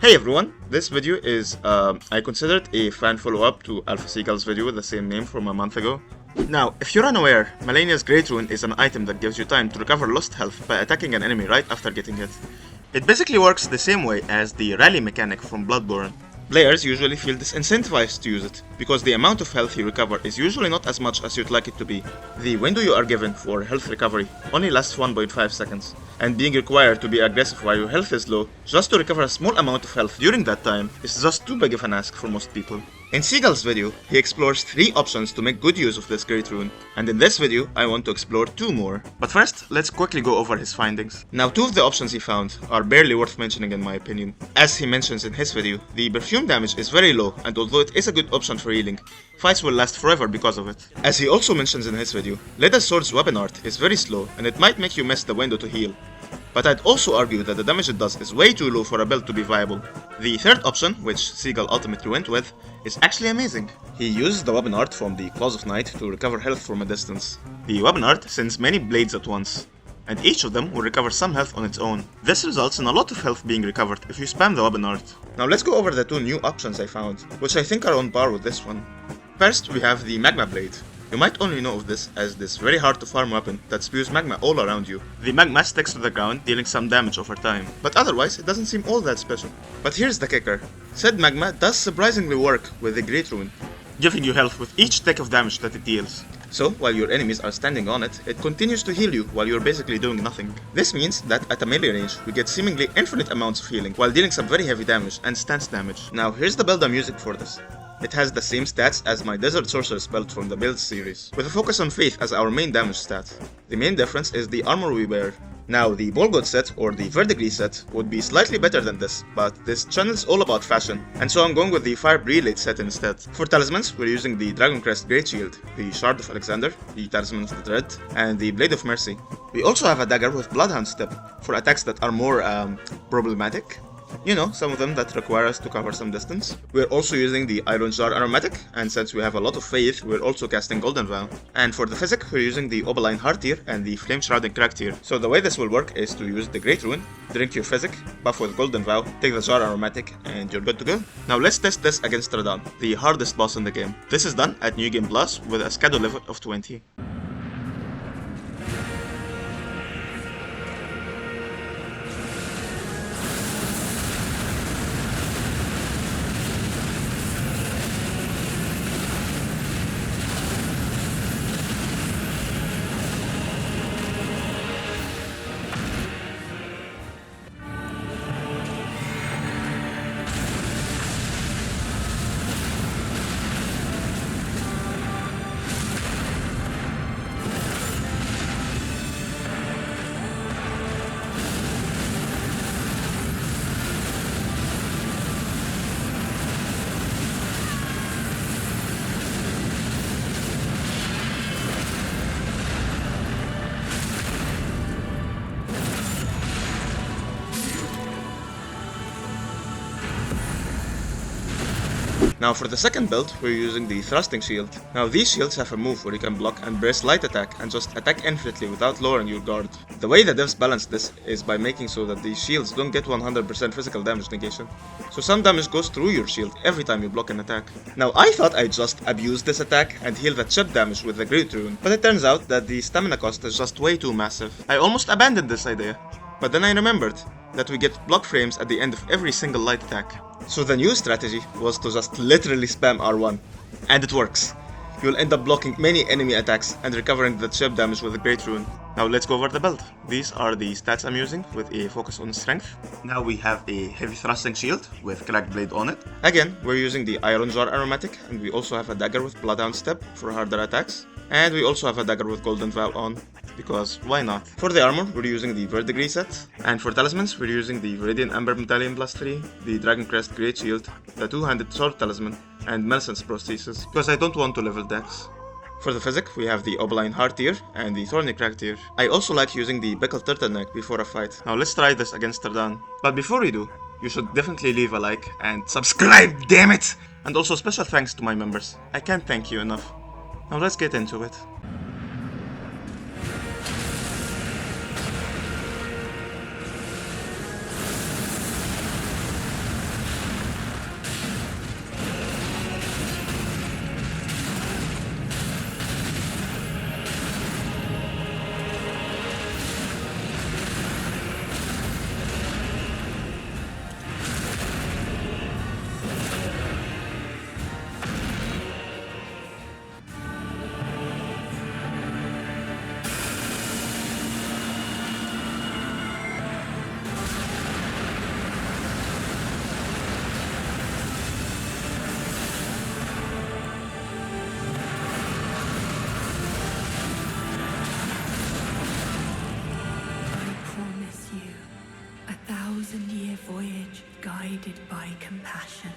Hey everyone, this video is, I considered a fan follow-up to Alpha Seagull's video with the same name from a month ago. Now, if you're unaware, Malenia's Greatrune is an item that gives you time to recover lost health by attacking an enemy right after getting hit. It basically works the same way as the rally mechanic from Bloodborne. Players usually feel disincentivized to use it, because the amount of health you recover is usually not as much as you'd like it to be. The window you are given for health recovery only lasts 1.5 seconds, and being required to be aggressive while your health is low just to recover a small amount of health during that time is just too big of an ask for most people. In Seagull's video, he explores 3 options to make good use of this Greatrune, and in this video I want to explore 2 more. But first, let's quickly go over his findings. Now, 2 of the options he found are barely worth mentioning in my opinion. As he mentions in his video, the perfume damage is very low, and although it is a good option for healing, fights will last forever because of it. As he also mentions in his video, Leda's sword's weapon art is very slow and it might make you miss the window to heal. But I'd also argue that the damage it does is way too low for a build to be viable. The third option, which Seagull ultimately went with, is actually amazing. He uses the weapon art from the Claws of Night to recover health from a distance. The weapon art sends many blades at once, and each of them will recover some health on its own. This results in a lot of health being recovered if you spam the weapon art. Now let's go over the 2 new options I found, which I think are on par with this one. First, we have the Magma blade. You might only know of this as this very hard to farm weapon that spews magma all around you. The magma sticks to the ground, dealing some damage over time, but otherwise it doesn't seem all that special. But here's the kicker. Said magma does surprisingly work with the Greatrune, giving you health with each tick of damage that it deals. So, while your enemies are standing on it, it continues to heal you while you're basically doing nothing. This means that at a melee range, we get seemingly infinite amounts of healing while dealing some very heavy damage and stance damage. Now here's the build I'm using for this. It has the same stats as my Desert Sorceress belt from the build series, with a focus on Faith as our main damage stat. The main difference is the armor we wear. Now, the Ball God set or the Verdigris set would be slightly better than this, but this channel is all about fashion, and so I'm going with the Fire Prelate set instead. For talismans, we're using the Dragon Crest Great Shield, the Shard of Alexander, the Talisman of the Dread, and the Blade of Mercy. We also have a dagger with Bloodhound Step for attacks that are more problematic. You know, some of them that require us to cover some distance. We're also using the Iron Jar Aromatic, and since we have a lot of faith, we're also casting Golden Vow. And for the physic, we're using the Opaline Heart tier and the Flame Shrouding Crack tier. So the way this will work is to use the Greatrune, drink your physic, buff with Golden Vow, take the Jar Aromatic, and you're good to go. Now let's test this against Radahn, the hardest boss in the game. This is done at New Game Plus with a schedule level of 20. Now for the second build, we're using the Thrusting Shield. Now these shields have a move where you can block and brace light attack and just attack infinitely without lowering your guard. The way the devs balance this is by making so that these shields don't get 100% physical damage negation. So some damage goes through your shield every time you block an attack. Now I thought I'd just abuse this attack and heal the chip damage with the Greatrune, but it turns out that the stamina cost is just way too massive. I almost abandoned this idea, but then I remembered that we get block frames at the end of every single light attack. So the new strategy was to just literally spam R1. And it works. You'll end up blocking many enemy attacks and recovering the chip damage with the Greatrune. Now let's go over the build. These are the stats I'm using with a focus on strength. Now we have a heavy thrusting shield with cracked blade on it. Again, we're using the Iron Jar Aromatic, and we also have a dagger with Bloodhound Step for harder attacks. And we also have a dagger with Golden Vow on, because why not? For the armor, we're using the Verdigris set. And for talismans, we're using the Viridian Ember Medallion plus 3, the Dragon Crest Great Shield, the Two-Handed Sword Talisman, and Melisand's Prosthesis, because I don't want to level dex. For the physic, we have the Opaline Heart tier and the Thorny Crack tier. I also like using the Pickled Turtleneck before a fight. Now let's try this against Radahn. But before we do, you should definitely leave a like and subscribe, damn it! And also special thanks to my members. I can't thank you enough. Now let's get into it. by compassion.